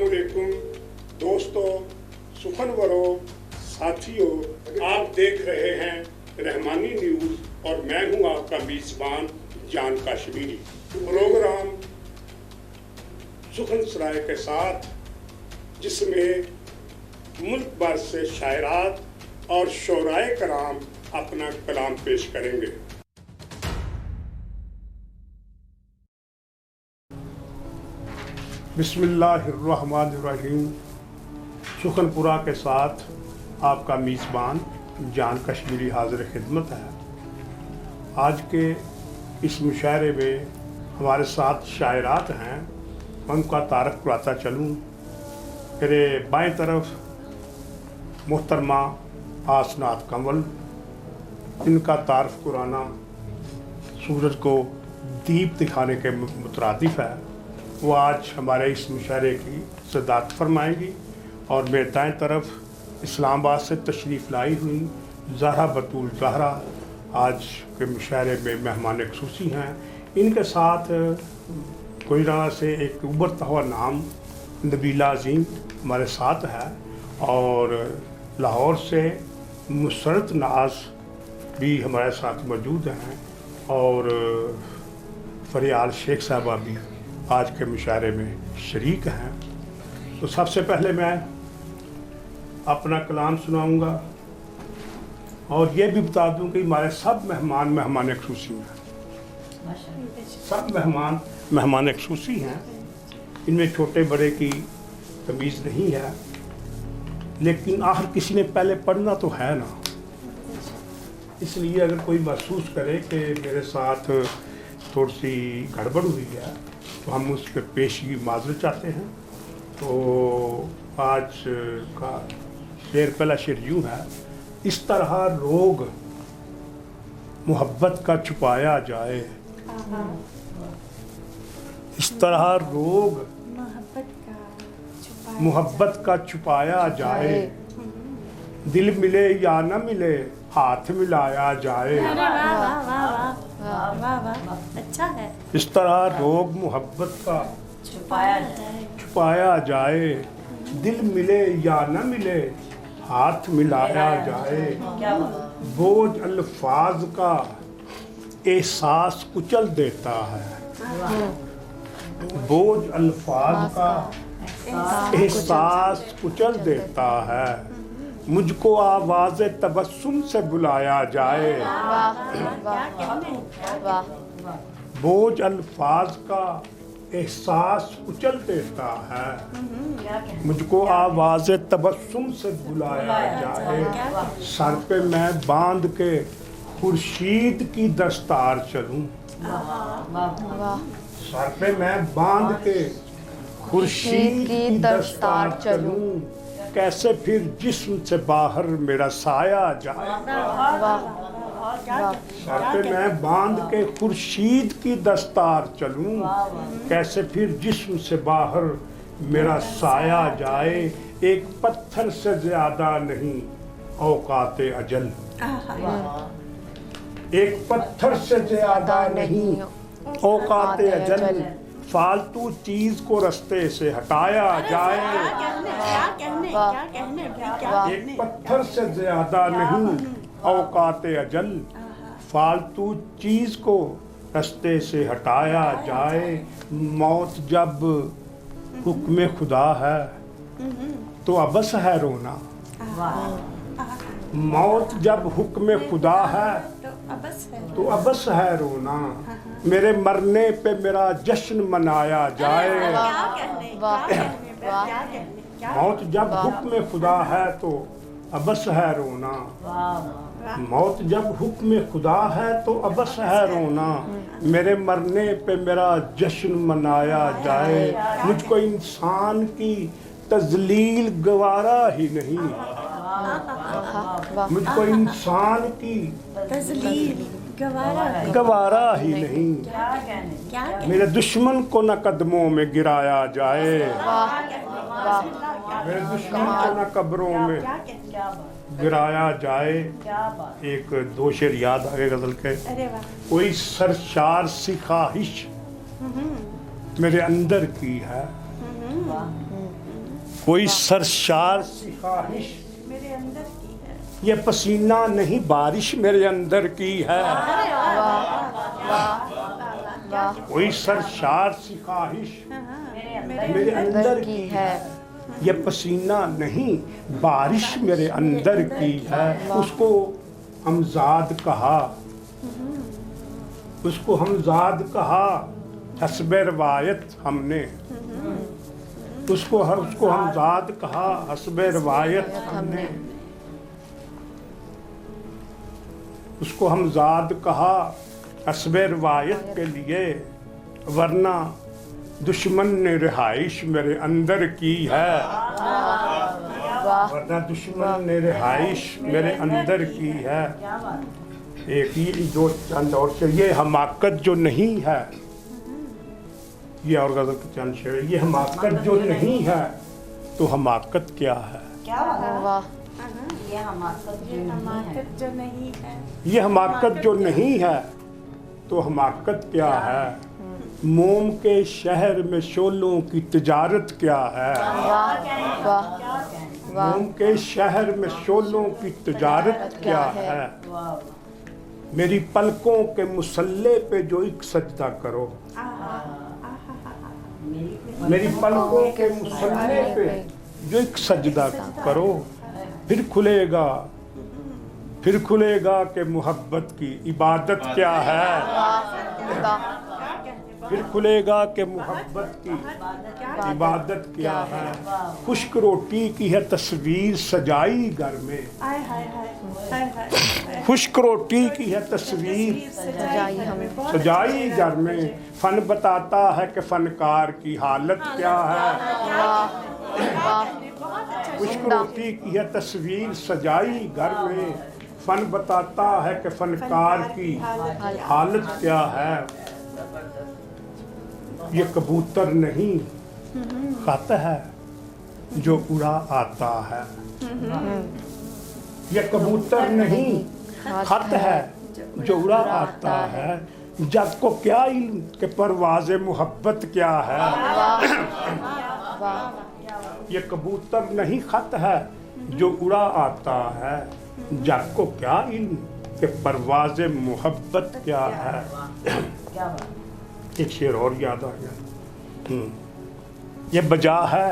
अस्सलामुअलैकुम दोस्तों, सुखनवरों, साथियों, आप देख रहे हैं रहमानी न्यूज़ और मैं हूं आपका मेज़बान जान कश्मीरी। प्रोग्राम सुखन सराय के साथ, जिसमें मुल्क भर से शायरात और शोराए कराम अपना कलाम पेश करेंगे। बिस्मिल्लाहिर्रहमानिर्रहीम। सुखनपुरा के साथ आपका मेज़बान जान कश्मीरी हाजिर खिदमत है। आज के इस मुशायरे में हमारे साथ शायरात हैं, मैं उनका तारफ़ कराता चलूँ। मेरे बाएं तरफ मोहतरमा आसनात कंवल, इनका तारफ़ कराना सूरज को दीप दिखाने के मुतरादिफ है। वो आज हमारे इस मुशायरे की सदात फरमाएंगी। और मेरे दाएं तरफ इस्लामाबाद से तशरीफ़ लाई हुई ज़हरा बतूल ज़हरा आज के मुशायरे में मेहमान ख़ुसूसी हैं। इनके साथ कोयरा से एक उभरता हुआ नाम नबीला अज़ीम हमारे साथ है, और लाहौर से मुसरत नाज भी हमारे साथ मौजूद हैं, और फरियाल शेख साहबा भी आज के मुशायरे में शरीक हैं। तो सबसे पहले मैं अपना कलाम सुनाऊंगा, और ये भी बता दूं कि हमारे सब मेहमान ख़ुसूसी हैं। सब मेहमान ख़ुसूसी हैं। इनमें छोटे बड़े की तमीज़ नहीं है, लेकिन आखिर किसी ने पहले पढ़ना तो है ना। इसलिए अगर कोई महसूस करे कि मेरे साथ थोड़ी सी गड़बड़ हुई है तो हम उसके पेशगी माजरत चाहते हैं। तो आज का पहला शेर यूँ है। इस तरह रोग मोहब्बत का छुपाया जाए, इस तरह रोग मोहब्बत का छुपाया जाए, दिल मिले या न मिले हाथ मिलाया जाए। अच्छा है। इस तरह रोग मोहब्बत का छुपाया जाए, दिल मिले या न मिले हाथ मिलाया जाए। बोझ अल्फाज का एहसास कुचल देता है, बोझ अल्फाज का एहसास कुचल देता है। मुझको आवाज़ तबस्सुम से बुलाया जाए। बोझ अल्फाज का एहसास कुचल देता है, मुझको आवाज़ तबस्सुम से बुलाया जाए। सर पे मैं बांध के खुर्शीद की दस्तार चलूं, सर पे मैं बांध के खुर्शीद की दस्तार चलूं, कैसे फिर जिस्म से बाहर मेरा साया जाए। सर पे मैं बांध के खुर्शीद की दस्तार चलूं, कैसे फिर जिस्म से बाहर मेरा साया जाए। एक पत्थर से ज्यादा नहीं औकाते अजल, एक पत्थर से ज्यादा नहीं औकाते अजल। फालतू चीज को रास्ते से हटाया जाए। एक पत्थर से ज्यादा नहीं औकाते अजल, फालतू चीज को रास्ते से हटाया जाए। मौत जब हुक्म खुदा है तो अबस है रोना, मौत जब हुक्म खुदा है तो अबस है रोना। मेरे मरने पे मेरा जश्न मनाया जाए। मौत जब हुक्म खुदा है तो अबस है रोना, मौत जब हुक्म खुदा है तो अबस है रोना। मेरे मरने पे मेरा जश्न मनाया जाए। मुझको इंसान की तजलील गवारा ही नहीं, मुझको इंसान की तजलील गवारा ही नहीं। मेरे दुश्मन को न कदमों में गिराया जाए, मेरे दुश्मन को न कब्रों में गिराया जाए। एक दो शेर याद आ गए गजल के। कोई सरशार सी ख्वाहिश मेरे अंदर की है, کوئی سرشار سی خواہش میرے اندر کی ہے، یہ پسینہ نہیں بارش میرے اندر کی ہے. کوئی سرشار سی خواہش میرے اندر کی ہے، یہ پسینہ نہیں بارش میرے اندر کی ہے. اس کو ہمزاد کہا، اس کو ہمزاد کہا حسب روایت ہم نے، اس کو ہمزاد کہا حسب روایت ہم نے، اس کو ہمزاد کہا حسب روایت کے لیے، ورنہ دشمن نے رہائش میرے اندر کی ہے، ورنہ دشمن نے رہائش میرے اندر کی ہے. ایک ہی دو چند اور سے، یہ حماقت جو نہیں ہے، یہ اور غزل کے چند شعر، یہ حماقت جو نہیں ہے تو حماقت کیا ہے؟ یہ حماقت جو نہیں ہے، یہ حماقت جو نہیں ہے تو حماقت کیا ہے؟ موم کے شہر میں شعلوں کی تجارت کیا ہے؟ موم کے شہر میں شعلوں کی تجارت کیا ہے؟ میری پلکوں کے مسلح پہ جو ایک سجدہ کرو، میری پلکوں کے مسلح پہ جو ایک سجدہ کرو، پھر کھلے گا کہ محبت کی عبادت کیا ہے، پھر کھلے گا کہ محبت کی عبادت کیا ہے. خشک روٹی کی ہے تصویر سجائی گھر میں، خشک روٹی کی ہے تصویر سجائی گھر میں، فن بتاتا ہے کہ فنکار کی حالت کیا ہے. خشک روٹی کی ہے تصویر سجائی گھر میں، فن بتاتا ہے کہ فنکار کی حالت کیا ہے. یہ کبوتر نہیں خط ہے جو اڑا آتا ہے، یہ کبوتر نہیں خط ہے جو اڑا آتا ہے. جگ کو کیا علم کہ پرواز محبت کیا ہے، یہ کبوتر نہیں خط ہے جو اڑا آتا ہے. جگ کو کیا علم کہ پرواز محبت کیا ہے. ایک شعر اور یاد آ گیا، یہ بجا ہے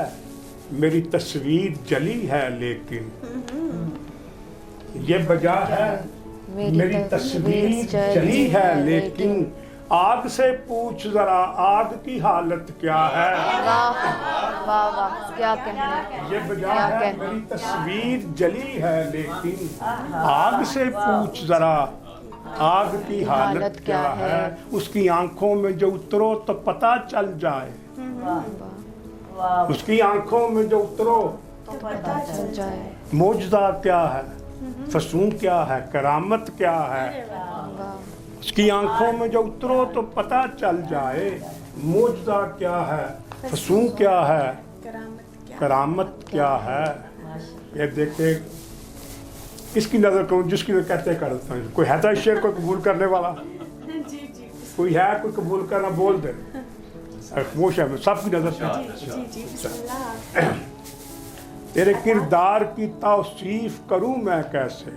میری تصویر جلی ہے لیکن، یہ بجا ہے میری تصویر جلی ہے لیکن، آگ سے پوچھ ذرا آگ کی حالت کیا ہے. یہ بجا ہے میری تصویر جلی ہے لیکن، آگ سے پوچھ ذرا آگ کی حالت کیا ہے. اس کی آنکھوں میں جو اترو تو پتہ چل جائے، اس کی آنکھوں میں جو اترو تو پتہ چل جائے. معجزہ کیا ہے، فسون کیا ہے، کرامت کیا ہے. اس کی آنکھوں میں جو اترو تو پتہ چل جائے. معجزہ کیا ہے، فسون کیا ہے، کرامت کیا ہے. یہ دیکھیں کس کی نظر کروں، جس کی نظر کہتے کرتا ہوں. کوئی ہے تو اس شعر کو قبول کرنے والا؟ کوئی ہے کوئی قبول کرنا؟ بول دے. خاموش ہے، سب کی نظر سے. تیرے کردار کی توصیف کروں میں کیسے،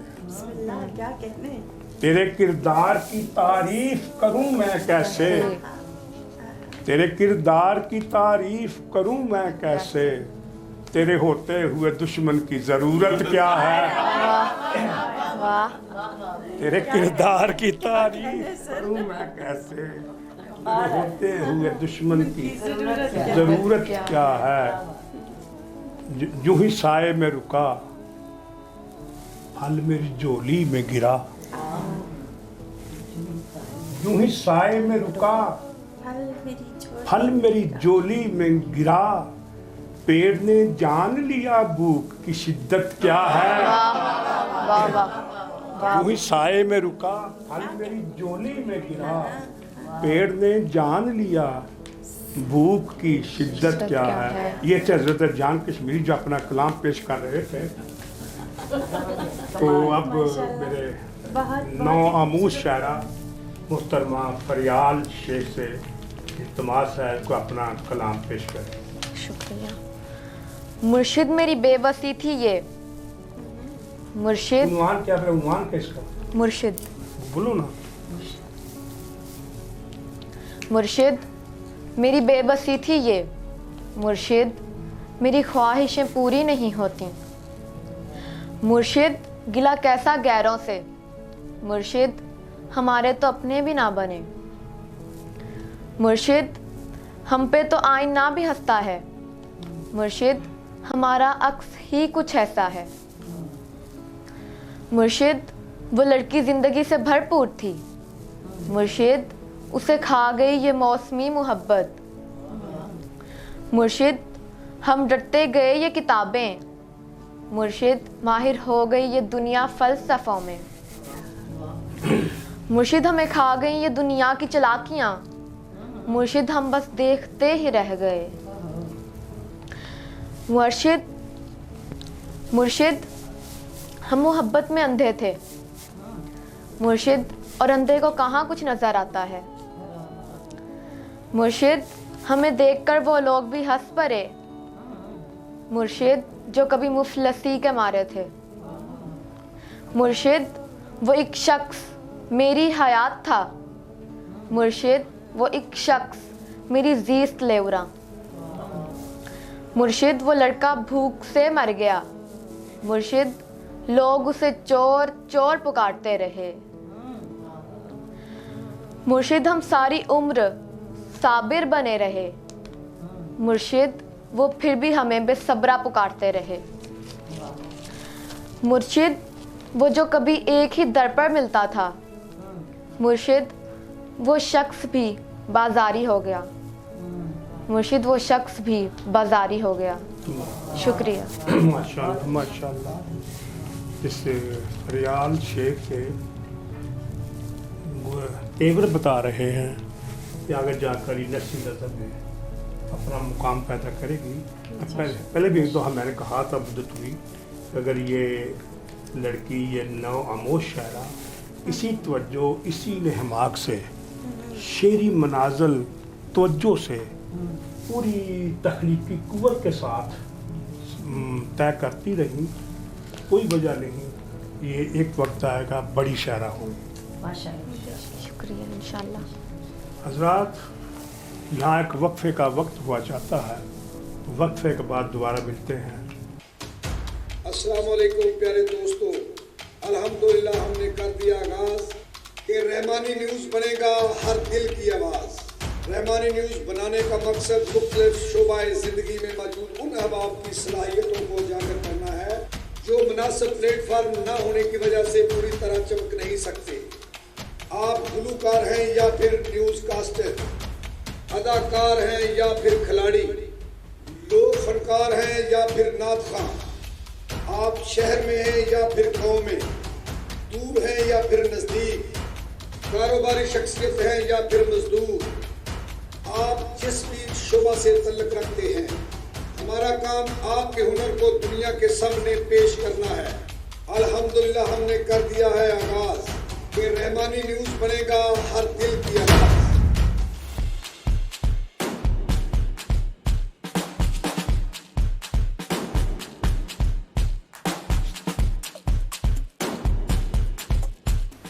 تیرے کردار کی تعریف کروں میں کیسے، تیرے کردار کی تعریف کروں میں کیسے. تیرے ہوتے ہوئے دشمن کی ضرورت کیا ہے. تیرے کردار کی تعریف کروں میں کیسے، تیرے ہوتے ہوئے دشمن کی ضرورت کیا ہے. یوں ہی سائے میں رکا پھل میری جولی میں گرا، یوں ہی سائے میں رکا پھل میری جولی میں گرا. پیڑ نے جان لیا بھوک کی شدت کیا ہے. یوں ہی سائے میں رکا پھل میری جولی میں گرا. پیڑ نے جان لیا بھوک کی شدت کیا ہے. یہ تھے حضرت جان کشمیری جو اپنا کلام پیش کر رہے تھے. تو اب میرے نو آموز شاعرہ محترمہ فریال شیخ سے التماس ہے کو اپنا کلام پیش کریں. شکریہ. मुर्शिद मेरी बेबसी थी ये, मुर्शिद उन्वान क्या है, उन्वान किसका? मुर्शिद बोलो ना। मुर्शिद मेरी बेबसी थी ये, मुर्शिद मेरी ख्वाहिशें पूरी नहीं होती, मुर्शिद गिला कैसा गैरों से, मुर्शिद हमारे तो अपने भी ना बने, मुर्शिद हम पे तो आईना भी हंसता है, मुर्शिद हमारा अक्स ही कुछ ऐसा है, मुर्शिद वो लड़की ज़िंदगी से भरपूर थी, मुर्शिद उसे खा गई ये मौसमी मोहब्बत, मुर्शिद हम डरते गए ये किताबें, मुर्शिद माहिर हो गई ये दुनिया फ़लसफ़ों में, मुर्शिद हमें खा गई ये दुनिया की चालाकियाँ, मुर्शिद हम बस देखते ही रह गए, मुर्शिद हम मोहब्बत में अंधे थे, मुर्शिद और अंधे को कहाँ कुछ नज़र आता है, मुर्शिद हमें देखकर वो लोग भी हंस पड़े, मुर्शिद जो कभी मुफलसी के मारे थे, मुर्शिद वो एक शख्स मेरी हयात था, मुर्शिद वो एक शख्स मेरी ज़ीस्त लेवरा, मुर्शिद वो लड़का भूख से मर गया, मुर्शिद लोग उसे चोर चोर पुकारते रहे, मुर्शिद हम सारी उम्र साबिर बने रहे, मुर्शिद वो फिर भी हमें बेसब्रा पुकारते रहे, मुर्शिद वो जो कभी एक ही दर पर मिलता था, मुर्शिद वो शख्स भी बाजारी हो गया, मुर्शिद वो शख्स भी बाजारी हो गया। शुक्रिया। माशाल्लाह माशाल्लाह। इस रियाल शेख के तेवर बता रहे हैं कि अगर जाकर नस्ली नज़र में अपना मुकाम पैदा करेगी। पहले भी तो मैंने कहा था मुद्दत हुई, अगर ये लड़की ये नौ आमोश शायरा इसी तवज्जो इसी लहमाक से शेरी मनाज़िल तवज्जो से पूरी तख्लीकी कुव्वत के साथ तय करती रही, कोई वजह नहीं ये एक वक्त आएगा बड़ी शायरा होगी। शुक्रिया इंशाल्लाह। हज़रात, यहाँ एक वक्फे का वक्त हुआ जाता है, वक्फे के बाद दोबारा मिलते हैं। अस्सलाम वालेकुम प्यारे दोस्तों, अल्हम्दुलिल्लाह हमने कर दिया आगाज़ कि रहमानी न्यूज़ बनेगा हर दिल की आवाज़। रहमानी न्यूज़ बनाने का मकसद मुख्तलिफ शोबाए ज़िंदगी में मौजूद उन अहबाब की सलाहियतों को उजागर करना है जो मुनासिब प्लेटफार्म न होने की वजह से पूरी तरह चमक नहीं सकते। आप गुलूकार हैं या फिर न्यूज़ कास्टर, अदाकार हैं या फिर खिलाड़ी, लोग फनकार हैं या फिर नात खां, आप शहर में हैं या फिर गांव में, दूर हैं या फिर नज़दीक, कारोबारी शख्सियत हैं या फिर मजदूर, आप जिस भी शोबा से तल्लुक़ रखते हैं, हमारा काम आपके हुनर को दुनिया के सामने पेश करना है। अल्हम्दुलिल्लाह हमने कर दिया है आगाज़ कि रहमानी न्यूज़ बनेगा हर दिल की आवाज़।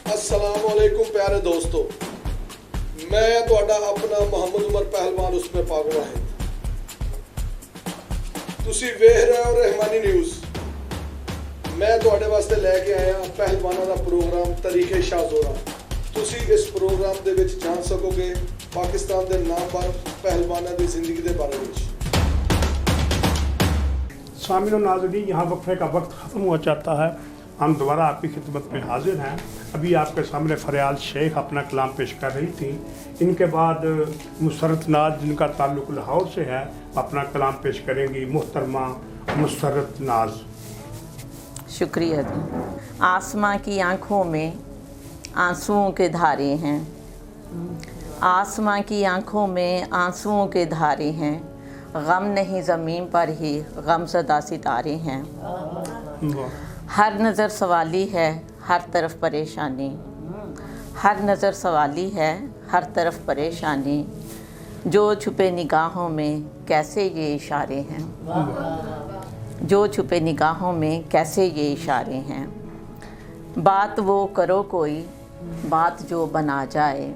अस्सलाम वालेकुम प्यारे दोस्तों, मैं ਤੁਹਾਡਾ ਆਪਣਾ ਮੁਹੰਮਦ ਉਮਰ ਪਹਿਲਵਾਨ ਉਸਮੇ ਪਾਗਲ ਹੈ। ਤੁਸੀਂ ਵੇਖ ਰਹੇ ਹੋ ਰਹਿਮਾਨੀ ਨਿਊਜ਼। ਮੈਂ ਤੁਹਾਡੇ ਵਾਸਤੇ ਲੈ ਕੇ ਆਇਆ ਪਹਿਲਵਾਨਾਂ ਦਾ ਪ੍ਰੋਗਰਾਮ ਤਰੀਕੇ ਸ਼ਾਹਜ਼ੋਰਾ। ਤੁਸੀਂ ਇਸ ਪ੍ਰੋਗਰਾਮ ਦੇ ਵਿੱਚ ਜਾਣ ਸਕੋਗੇ ਪਾਕਿਸਤਾਨ ਦੇ ਨਾਮਵਰ ਪਹਿਲਵਾਨਾਂ ਦੀ ਜ਼ਿੰਦਗੀ ਦੇ ਬਾਰੇ ਵਿੱਚ। सामिन और नाज़रीन, यहाँ वक्फे का वक्त ख़त्म हुआ चाहता है, हम दोबारा आपकी खिदमत में हाजिर हैं। अभी आपके सामने फरियाल शेख अपना कलाम पेश कर रही थी, इनके बाद मुसरत नाज जिनका ताल्लुक़ लाहौर से है अपना कलाम पेश करेंगी मुहतरमा मुसरत नाज। शुक्रिया जी। आसमां की आँखों में आंसुओं के धारे हैं, आसमां की आँखों में आंसुओं के धारे हैं, गम नहीं ज़मीन पर ही गमज़दा सितारे हैं। हर नज़र सवाली है, हर तरफ परेशानी, हर नज़र सवाली है, हर तरफ परेशानी, जो छुपे निगाहों में कैसे ये इशारे हैं। जो छुपे निगाहों में कैसे ये इशारे हैं। बात वो करो कोई, बात जो बना जाए।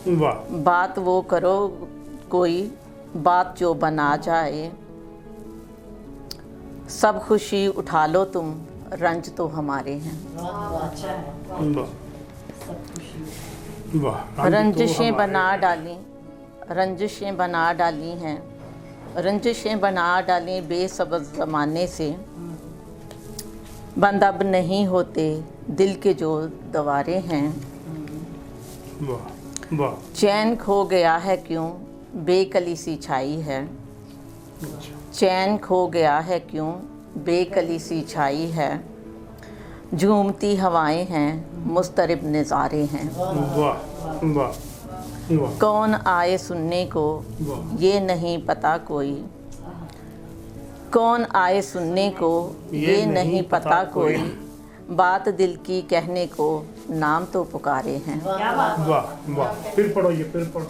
वाह बात वो करो कोई, बात जो बना जाए। सब खुशी उठा लो तुम, रंज तो हमारे हैं। वाह वाह रंजिशें बना डाली, रंजिशें बना डाली हैं, रंजिशें बना डाली बेसब्र ज़माने से। बंद अब नहीं होते दिल के जो दवारे हैं। वाह वाह चैन खो गया है क्यों, बेकली सी छाई है। चैन खो गया है क्यों, बेकली सी छाई है। झूमती हवाएं हैं, मुस्तरिब नज़ारे हैं। वाह वाह वाह कौन आए सुनने को, ये नहीं पता कोई। कौन आए सुनने को, ये नहीं पता कोई। बात दिल की कहने को, नाम तो पुकारे हैं। वाह वाह फिर पढ़ो, ये फिर पढ़ो।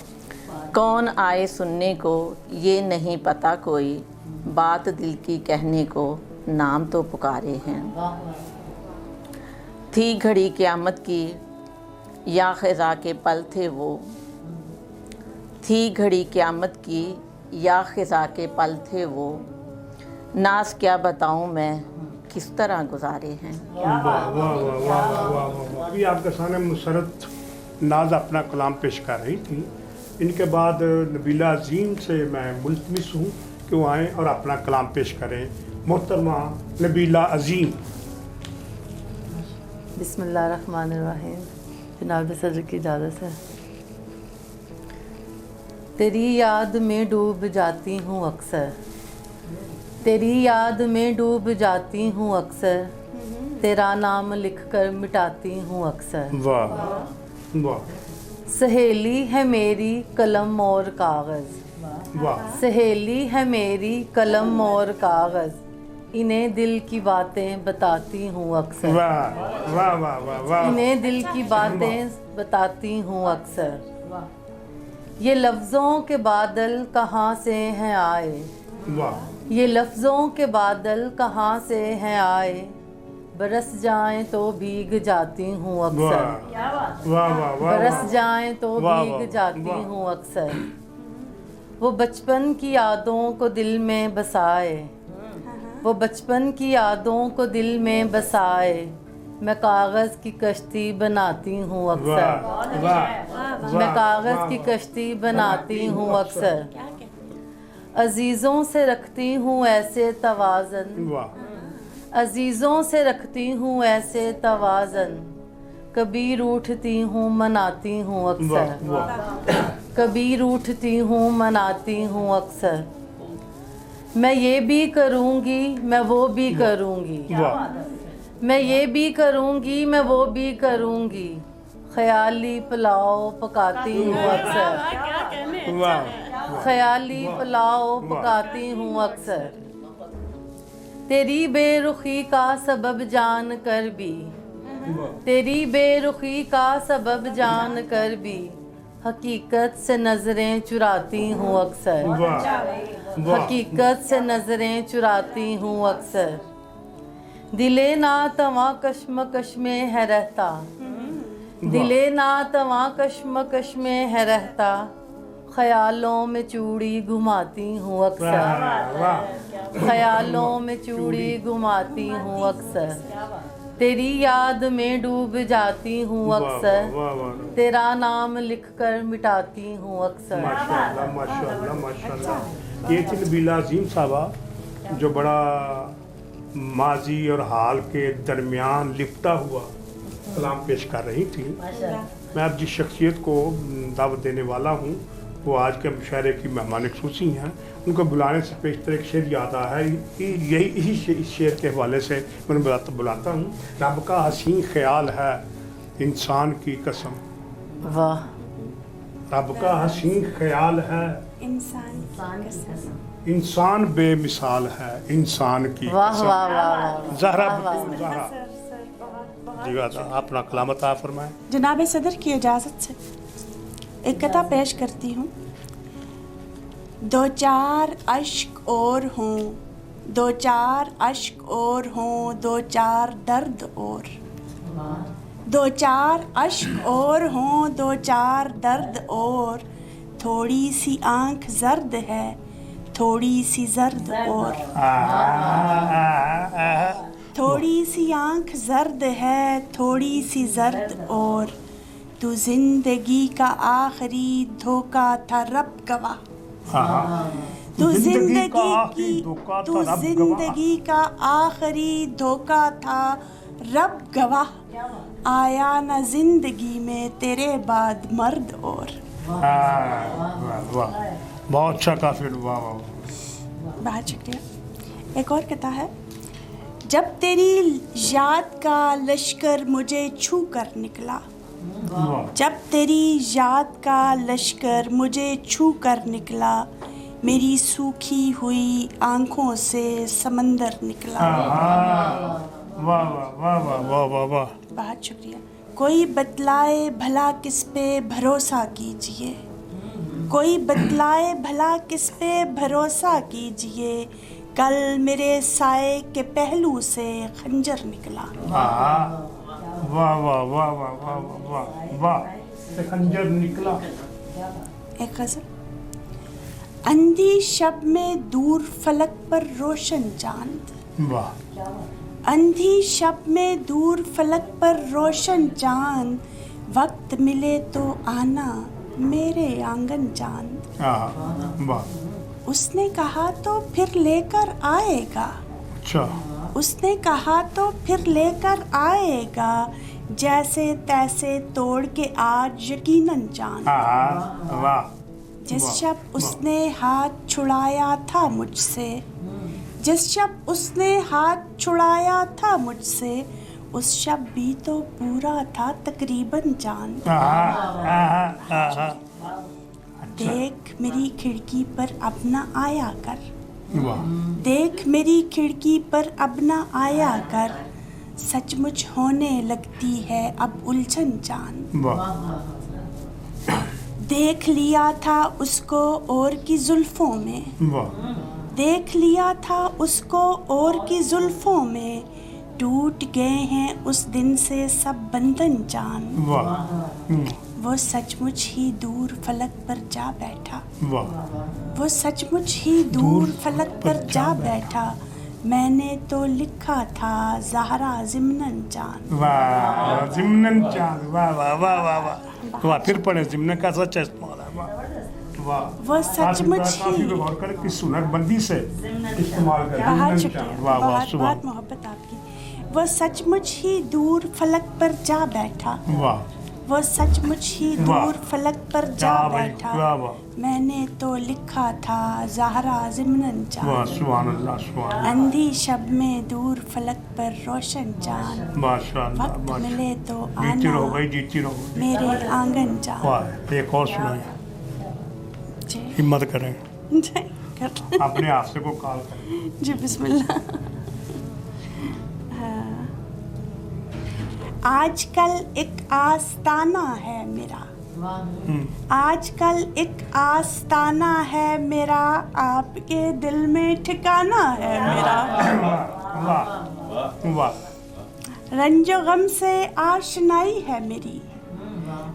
कौन आए सुनने को, ये नहीं पता कोई। बात दिल की कहने को, नाम तो पुकारे हैं। थी घड़ी क़यामत की, या ख़िज़ा के पल थे वो। थी घड़ी क़यामत की, या ख़िज़ा के पल थे वो। नाज़ क्या बताऊं मैं, किस तरह गुजारे हैं। वाह वाह वाह वाह वाह वाह वाह। अभी आपके सामने मुसरत नाज अपना कलाम पेश कर रही थी। इनके बाद नबीला अजीम से मैं मुल्तमिस हूँ कि वो आएँ और अपना कलाम पेश करें। मोहतरमा नबीला अजीम। बिस्मिल्लाहिर्रहमानिर्रहीम। जनाब सदर की इजाज़त है। तेरी याद में डूब जाती हूँ अक्सर, तेरी याद में डूब जाती हूँ अक्सर। तेरा नाम लिख कर मिटाती हूँ अक्सर। वाह वाह सहेली है मेरी कलम और कागज़, वाह सहेली है मेरी कलम और कागज़। इन्हें दिल की बातें बताती हूँ अक्सर, वाह वाह वाह वाह वाह। इन्हें दिल की बातें बताती हूँ अक्सर। ये लफ्ज़ों के बादल कहाँ से हैं आए, वाह ये लफ्ज़ों के बादल कहाँ से हैं आए। बरस जाएं तो भीग जाती हूँ अक्सर, वाह वाह वाह। बरस जाएं तो वाह, भीग वाह, जाती वाह। हूँ अक्सर। वो बचपन की यादों को दिल में बसाए, वो बचपन की यादों को दिल में बसाए। मैं कागज़ की कश्ती बनाती हूँ अक्सर, वाह वाह मैं कागज़ की कश्ती बनाती हूँ अक्सर। अजीज़ों से रखती हूँ ऐसे तवाज़न, वाह अजीज़ों से रखती हूँ ऐसे तवाज़न। कभी रूठती हूँ मनाती हूँ अक्सर, वाह कभी रूठती हूँ मनाती हूँ अक्सर। मैं ये भी करूँगी मैं वो भी करूँगी, वाह मैं ये भी करूँगी मैं वो भी करूँगी। ख्याली पुलाव पकाती हूँ अक्सर, वाह ख्याली पुलाव पकाती हूँ अक्सर। तेरी बेरुखी का सबब जान कर भी, तेरी बेरुखी का सबब जान कर भी। हकीकत से नज़रें चुराती हूँ अक्सर, वाह हकीकत से नज़रें चुराती हूँ अक्सर। दिले ना तवा कश्मकश में है रहता, दिले ना तवा कश्मकश में है रहता। ख्यालों में चूड़ी घुमाती हूँ अक्सर, वाह ख्यालों में चूड़ी घुमाती हूँ अक्सर। तेरी याद में डूब जाती हूँ अक्सर, वाह वाह। तेरा नाम लिख कर मिटाती हूँ अक्सर। माशाल्लाह माशाल्लाह माशाल्लाह। ये थी नबीला अजीम साहबा जो बड़ा माजी और हाल के दरमियान लिपटा हुआ कलाम पेश कर रही थी। मैं अब जिस शख्सियत को दावत देने वाला हूँ वो आज के मुशायरे की मेहमान खुसूसी हैं। उनको बुलाने से पेशतर एक शेर याद आया है, यही इस शेर के हवाले से मैं बुलाता हूँ। रब का हसीन ख्याल है इंसान की कसम, वाह रब का हसीन ख्याल है इंसान बेमिसाल है इंसान की वाह कसम। वाह वाह वाह। ज़हरा वाह, बतूल ज़हरा जी अपना कलाम अता फरमाएं। जनाब सदर की इजाज़त से एक कथा पेश करती हूँ। दो चार अश्क और हों दो चार अश्क और हों, दो चार दर्द और, दो चार अश्क और हों, दो चार दर्द और, थोड़ी सी आंख जर्द है, थोड़ी सी जर्द और, थोड़ी सी आंख जर्द है, थोड़ी सी जर्द और, तू जिंदगी का आखिरी धोखा था रब गवाह, तू जिंदगी का आखिरी धोखा था रब गवाह, आया न जिंदगी में तेरे बाद मर्द और। वाह, बहुत अच्छा काफिर, वाह वाह। बहुत शुक्रिया। एक और कहता है, जब तेरी याद का लश्कर मुझे छू कर निकला, जब तेरी याद का लश्कर मुझे छू कर निकला, मेरी सूखी हुई आंखों से समंदर निकला। वाह वाह वाह वाह वाह वाह। बहुत शुक्रिया। कोई बतलाए भला किस पे भरोसा कीजिए, कोई बतलाए भला किस पे भरोसा कीजिए, कल मेरे साए के पहलू से खंजर निकला। वाह वाह वाह वाह वाह वाह वाह, से खंजर निकला। एक गज़ल। अंधी शब में दूर फलक पर रोशन चांद, वाह। अंधी शब में दूर फलक पर रोशन चांद, वक्त मिले तो आना मेरे आंगन चांद। वाह। उसने कहा तो फिर लेकर आएगा, अच्छा। उसने कहा तो फिर लेकर आएगा, जैसे तैसे तोड़ के आज यकीनन चांद। वाह। जिस शब उसने हाथ छुड़ाया था मुझसे, जिस शब उसने हाथ छुड़ाया था मुझसे, उस शब भी तो पूरा था तकरीबन चांद। देख मेरी खिड़की पर अब न आया कर, देख मेरी खिड़की पर अब न आया कर, सचमुच होने लगती है अब उलझन चांद। देख लिया था उसको और की जुल्फों में, देख लिया था उसको और की जुल्फों में, टूट गए हैं उस दिन से सब बंधन चांद। वो सचमुच ही दूर फलक पर जा बैठा, वो सचमुच ही दूर फलक पर जा बैठा, मैंने तो लिखा था ज़हरा ज़िमनन चांद। वाह, ज़िमनन चांद। वाह वाह वाह वाह वाह वाह। फिर पढ़े, ज़िमनन का सच्चा इस्तेमाल है। वाह। वो सचमुच ही गौर कर किस सुनहरबंदी से इस्तेमाल कर। बहुत शुक्रिया, वाह वाह, बहुत बहुत मोहब्बत आपकी। वो सचमुच ही दूर फलक पर जा बैठा, वाह। वो सचमुच ही दूर फलक पर जा बैठा, वाह वाह। मैंने तो लिखा था ज़हरा ज़िमनन चांद। वाह, सुभान अल्लाह, सुभान अल्लाह। अंधी शब में दूर फलक पर रोशन चांद, माशाअल्लाह, वक्त मिले तो जीती रहो आना भाई, जीती रहो। मेरे आंगन चांद। वाह, एक और सुनाए, जी हिम्मत करें, जी, कर अपने हादसे को काल करें। जी बिस्मिल्लाह। हाँ। आजकल एक आस्ताना है मेरा, आजकल एक आस्ताना है मेरा, आपके दिल में ठिकाना है मेरा। वाह वाह। रंजो गम से आशनाई है मेरी,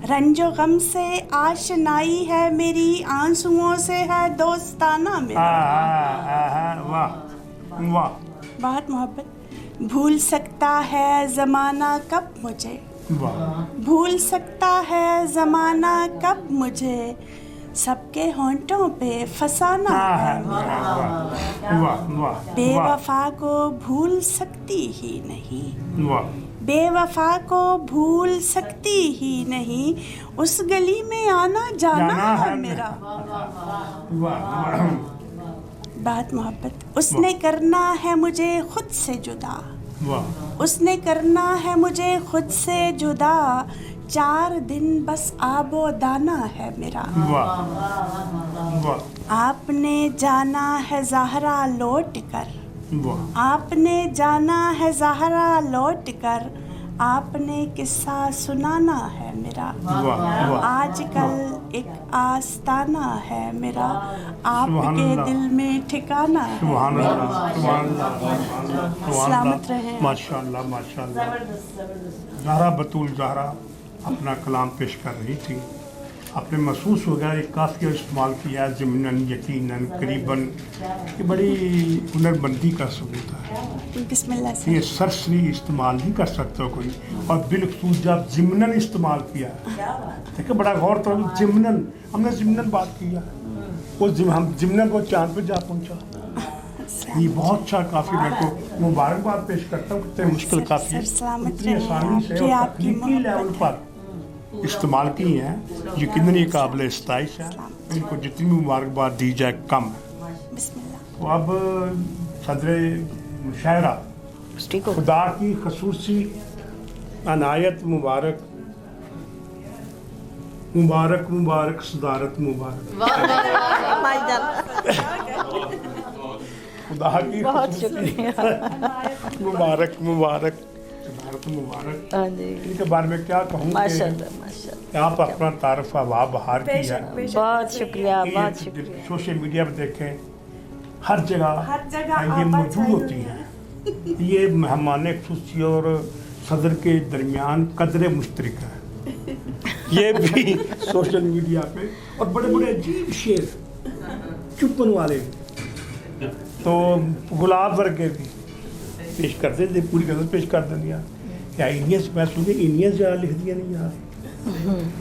रंजो गम से आशनाई है मेरी, आंसुओं से है दोस्ताना मेरा। वाह वाह। बहुत मोहब्बत। भूल सकता है ज़माना कब मुझे, भूल सकता है ज़माना कब मुझे, सबके होंठों पे फसाना है मेरा। वाह वाह। बेवफा को भूल सकती ही नहीं, वाह। बेवफा को भूल सकती ही नहीं, उस गली में आना जाना है मेरा। वाह। बहुत मोहब्बत। उसने करना है मुझे खुद से जुदा, वाह। उसने करना है मुझे खुद से जुदा, 4 दिन बस आबो दाना है मेरा। वाह वाह। आपने जाना है ज़हरा लौट कर, वाह। आपने जाना है ज़हरा लौट कर, आपने किस्सा सुनाना है मेरा, वाह वाह आजकल एक आस्ताना है मेरा, सुभान आपके अल्लाह। दिल में ठिकाना है सुभान मेरा। अल्लाह सुभान अल्लाह सुभान अल्लाह, सुभान सलामत अल्लाह। रहें। माशाअल्लाह माशाअल्लाह। ज़हरा बतूल ज़हरा अपना कलाम पेश कर रही थी। आपने महसूस हो गया एक काफ़िया इस्तेमाल किया है, ज़िमनन यकीनन करीबन, ये बड़ी हुनरमंदी का सबूत है। बिस्मिल्लाह ये से। सरसरी इस्तेमाल नहीं कर सकता कोई, और बिलखसूस जब ज़िमनन इस्तेमाल किया देखिए बड़ा गौर तो ज़िमनन, हमने ज़िमनन बात किया, वो हम ज़िमनन को चांद पे जा पहुंचा। ये बहुत अच्छा काफ़ी, मेरे को मुबारकबाद पेश करता हूँ, कितने मुश्किल काफ़ी सर सलामत इतनी रहें आसानी से आपकी, और आपकी तकनीकी लेवल मोहब्बत पर इस्तेमाल की हैं, यकीनन ये काबिल इस्ताइश है। इनको जितनी भी मुबारकबाद दी जाए कम है। बिस्मिल्लाह। तो अब सदर मुशायरा खुदा की खसूसी अनायत मुबारक मुबारक मुबारक सदारत मुबारक, खुदा की खसूसी मुबारक मुबारक सदारत मुबारक। हाँ जी, इनके बारे में क्या कहूँ माशाल्लाह माशाल्लाह। आप अपना तारफ हवा बहार की है। बहुत शुक्रिया, बहुत शुक्रिया। सोशल मीडिया पर देखें, हर जगह हर जगह ये आप मौजूद चाहिए होती हैं। ये मेहमान खुसूसी और सदर के दरमियान कदर मुश्तरक है। ये भी सोशल मीडिया पे, और बड़े बड़े अजीब शेर चुपन वाले, तो गुलाब वर्गे भी पेश करते थे, पूरी गजल पेश कर दें दिया क्या इनियस, मैं सुनिए इनियस ज़्यादा लिख दिया नहीं यार।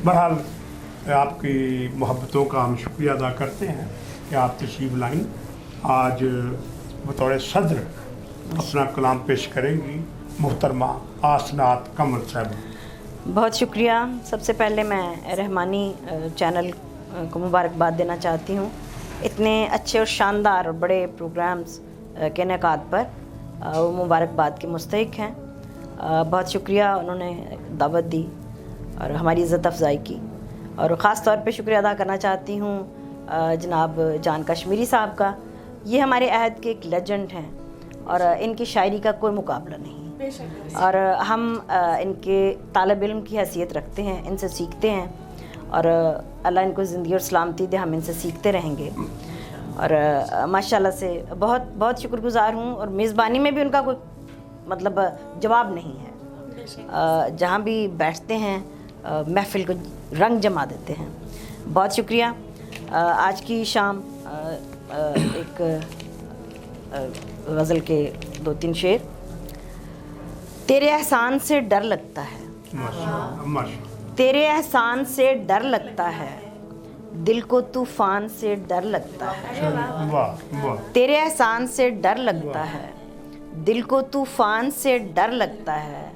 बहरहाल आपकी मोहब्बतों का हम शुक्रिया अदा करते हैं कि आप तशरीफ़ लाइन। आज बतौर सदर अपना कलाम पेश करेंगी मोहतरमा आसनात कमल साहब। बहुत शुक्रिया। सबसे पहले मैं रहमानी चैनल को मुबारकबाद देना चाहती हूँ, इतने अच्छे और शानदार और बड़े प्रोग्राम्स के इनेकाद पर वो मुबारकबाद के मुस्तहिक हैं। बहुत शुक्रिया, उन्होंने दावत दी और हमारी इज़्ज़त अफजाई की। और ख़ास तौर पे शुक्रिया अदा करना चाहती हूँ जनाब जान कश्मीरी साहब का। ये हमारे अहद के एक लेजेंड हैं और इनकी शायरी का कोई मुकाबला नहीं, और हम इनके तालिब इल्म की हैसियत रखते हैं, इनसे सीखते हैं, और अल्लाह इनको ज़िंदगी और सलामती दे, हम इनसे सीखते रहेंगे। और माशाल्लाह से बहुत बहुत शुक्रगुज़ार हूँ, और मेज़बानी में भी उनका कोई मतलब जवाब नहीं है। जहाँ भी बैठते हैं महफ़िल को रंग जमा देते हैं। बहुत शुक्रिया। आज की शाम एक गज़ल के 2-3 शेर। तेरे एहसान से डर लगता है, माशाअल्लाह माशाअल्लाह। तेरे एहसान से डर लगता है, दिल को तूफान से डर लगता है। वाह वाह। तेरे एहसान से डर लगता है, दिल को तूफान से डर लगता है,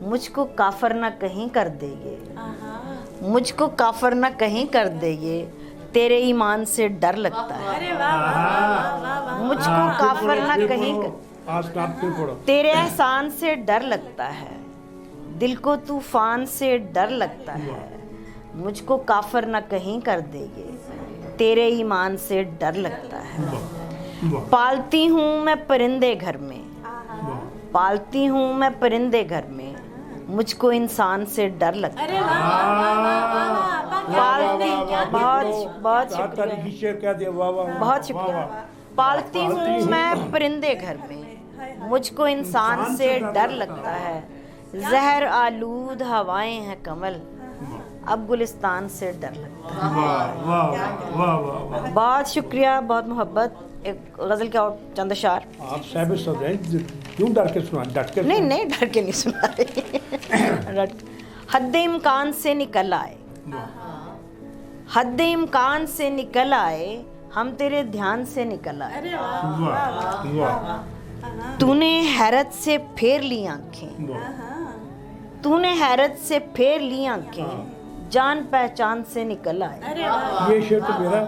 मुझको काफर ना कहीं कर देंगे, मुझको काफर ना कहीं कर देंगे, तेरे ईमान से डर लगता है, मुझको काफर ना कहीं तेरे एहसान से डर लगता है, दिल को तूफान से डर लगता है, मुझको काफर ना कहीं कर देंगे, तेरे ईमान से डर लगता है। पालती हूँ मैं परिंदे घर में, पालती हूँ मैं परिंदे घर में, मुझको इंसान से डर लगता है। पालती बहुत शुक्रिया, बहुत शुक्रिया। पालती हूँ मैं परिंदे घर में, मुझको इंसान से डर लगता है, जहर आलूद हवाएं हैं कमल, अब गुलिस्तान से डर लगता है। बहुत शुक्रिया, बहुत मोहब्बत। एक गज़ल के और चंद अशार। आप साहब सदैन क्यों डर के सुना, डट के नहीं नहीं, डर के नहीं सुना रहे। हद इम्कान से निकल आए, हद इम्कान से निकल आए, हम तेरे ध्यान से निकल आए, वाह वाह। तूने हैरत से फेर ली आंखें, तूने हैरत से फेर ली आंखें, जान पहचान से निकल आए। ये शेर तो मेरा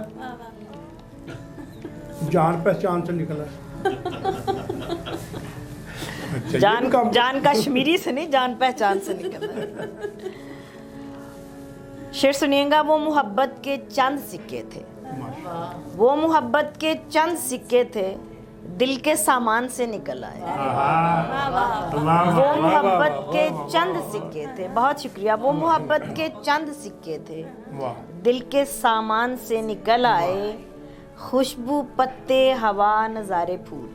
जान पहचान से निकला। अच्छा, जान कश्मीरी से नहीं, जान पहचान से निकल आए। शेर सुनिएगा। वो मोहब्बत के चंद सिक्के थे, वो मोहब्बत के चंद सिक्के थे, दिल के सामान से निकल आए। वो वाह मोहब्बत के चंद सिक्के थे, बहुत शुक्रिया, वो मोहब्बत के चंद सिक्के थे, वाह दिल के सामान से निकल आए, खुशबू पत्ते हवा नज़ारे फूल,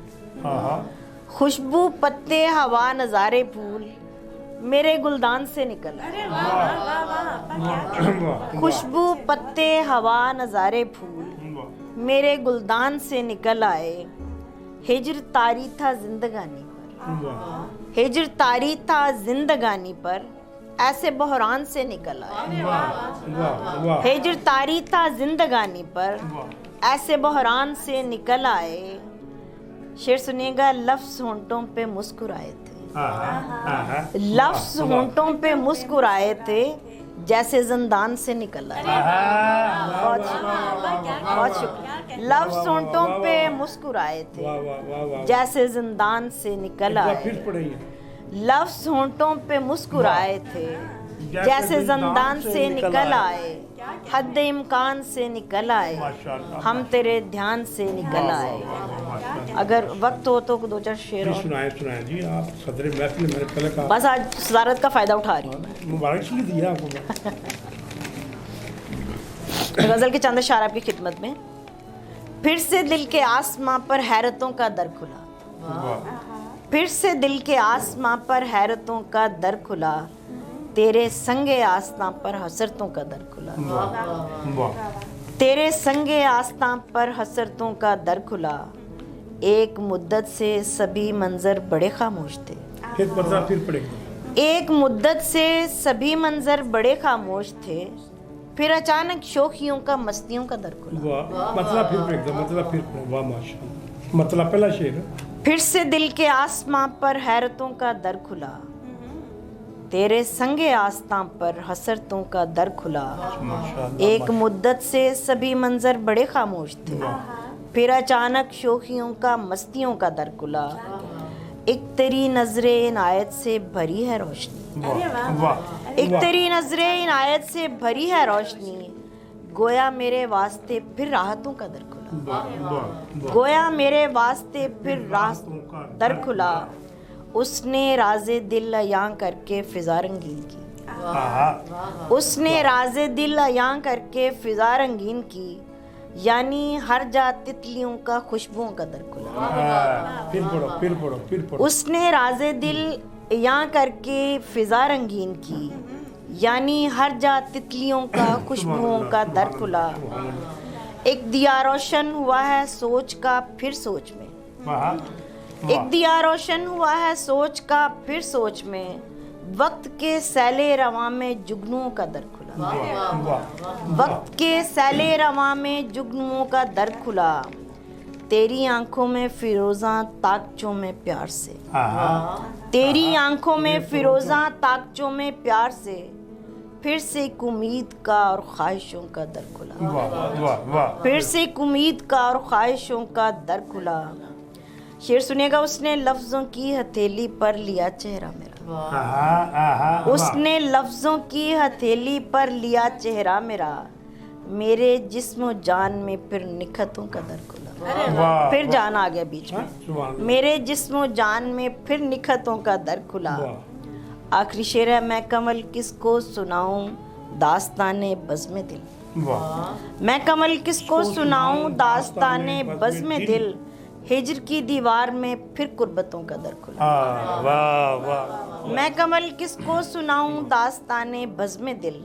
खुशबू पत्ते हवा नज़ारे फूल मेरे गुलदान से निकल आए, खुशबू पत्ते हवा नज़ारे फूल मेरे गुलदान से निकल आए, हिज्र तारी था जिंदगानी पर, हिज्र तारी था जिंदगानी पर ऐसे बहरान से निकल आए, हिज्र तारी था जिंदगानी पर ऐसे बहरान से निकल आए। शेर सुनिएगा, लफ्ज़ होंठों पे मुस्कुराए थे, लफ्ज़ होंठों पे मुस्कुराए थे जैसे जिंदान से निकल आए। बहुत शुक्रिया, बहुत शुक्रिया। लफ्ज़ होंठों पे मुस्कुराए थे जैसे जिंदान से निकल आए, लफ्ज़ होंठों पे मुस्कुराए थे जैसे जिंदान से निकल आए, हद इम्कान से निकल आए, हम तेरे ध्यान से निकल आए। अगर वक्त हो तो दो चार शेर और सुनाए जी। आप सदर महफिल मेरे पहले का बस आज सदारत का फ़ायदा उठा रही हूँ मैं। मुबारक इसलिए दिया आपको। गज़ल के चंद अशार आपकी खिदमत में। फिर से दिल के आसमां पर हैरतों का दर खुला, फिर से दिल के आसमां पर हैरतों का दर खुला, तेरे संगे आस्तां पर हसरतों का दर खुला, तेरे संगे आस्तां पर हसरतों का दर खुला, एक मुद्दत से सभी मंजर बड़े खामोश थे, फिर पढ़ेगा। एक मुद्दत से सभी मंजर बड़े खामोश थे, फिर अचानक शोखियों का मस्तियों का दर खुला। मतलब फिर पढ़ेगा, मतलब फिर वाह माशाअल्लाह। मतलब पहला शेर, फिर से दिल के आसमां पर हैरतों का दर खुला, तेरे संगे आस्तां पर हसरतों का दर खुला, एक मुद्दत से सभी मंजर बड़े खामोश थे, फिर अचानक शोखियों का मस्तियों का दर खुला, एक तेरी नजरे इनायत से भरी है रोशनी, एक तेरी नजरे इनायत से भरी है रोशनी, गोया मेरे वास्ते फिर राहतों का दर खुला, गोया मेरे वास्ते फिर राहतों का दर खुला, उसने राज़े दिल अयां करके फिजा रंगीन की, उसने राज़े दिल अयां करके फिजा रंगीन की, यानी हर जा तितलियों का खुशबुओं का दर खुला। फिर पढ़ो। उसने राज़े दिल अयां करके फिजा रंगीन की, यानी हर जा तितलियों का खुशबुओं का दर खुला, एक दिया रोशन हुआ है सोच का फिर सोच में, एक दिया रोशन हुआ है सोच का फिर सोच में, वक्त के सैले रवां में जुगनुओं का दर खुला, वक्त के सैले रवां में जुगनुओं का दर खुला, तेरी आंखों में फिरोज़ा ताकचों में प्यार से, तेरी आंखों में फिरोज़ा ताकचों में प्यार से, फिर से एक उम्मीद का और ख्वाहिशों का दर खुला, फिर से एक उम्मीद का और ख्वाहिशों का दर खुला। शेर सुनेगा, उसने लफ्ज़ों की हथेली पर लिया चेहरा मेरा, उसने लफ्ज़ों की हथेली पर लिया चेहरा मेरा, मेरे जिस्म जान में फिर निखतों का दर खुला, फिर जान आ गया बीच में, मेरे जिस्म जान में फिर निखतों का दर खुला। आखिरी शेर है, मैं कमल किसको सुनाऊं दास्ताने बज़्म दिल, मैं कमल किसको सुनाऊं दास्ताने बज़्म दिल, हिज्र की दीवार में फिर कुर्बतों का दर खुला, मैं कमल किसको सुनाऊं दास्ताने बज़्म दिल,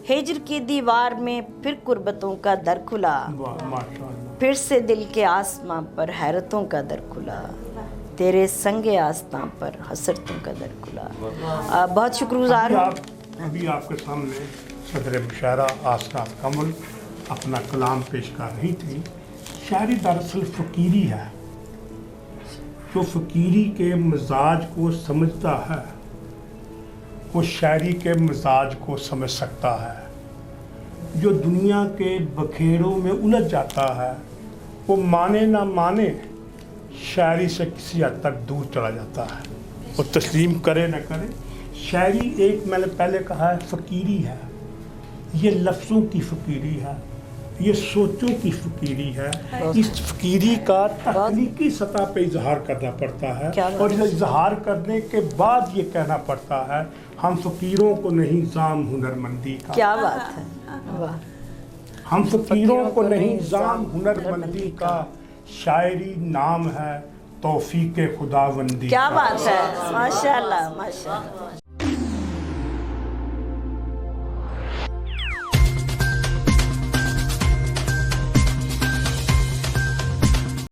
हिज्र की दीवार में फिर कुर्बतों का दर खुला, फिर से दिल के आसमां पर हैरतों का दर खुला, तेरे संगे आस्तां पर हसरतों का दर खुला। बहुत शुक्रगुजार हूँ। अभी आपके सामने सदर मुशायरा आस्था कमल अपना कलाम पेश कर रही थी। शायरी दरअसल फ़कीरी है, जो फ़कीरी के मिजाज को समझता है वो शायरी के मिजाज को समझ सकता है। जो दुनिया के बखेड़ों में उलझ जाता है वो माने ना माने शायरी से किसी हद तक दूर चला जाता है। वो तस्लीम करे न करे, शायरी एक मैंने पहले कहा है फ़कीरी है, ये लफ्ज़ों की फ़कीरी है, یہ سوچوں کی فقیری ہے. اس فقیری کا تخلیقی سطح پہ اظہار کرنا پڑتا ہے اور اس اظہار کرنے کے بعد یہ کہنا پڑتا ہے ہم فقیروں کو نہیں زام ہنرمندی کا. کیا بات ہے. واہ. ہم فقیروں کو نہیں زام ہنرمندی کا، شاعری نام ہے توفیق خداوندی. کیا بات ہے. ماشاء اللہ ماشاء اللہ.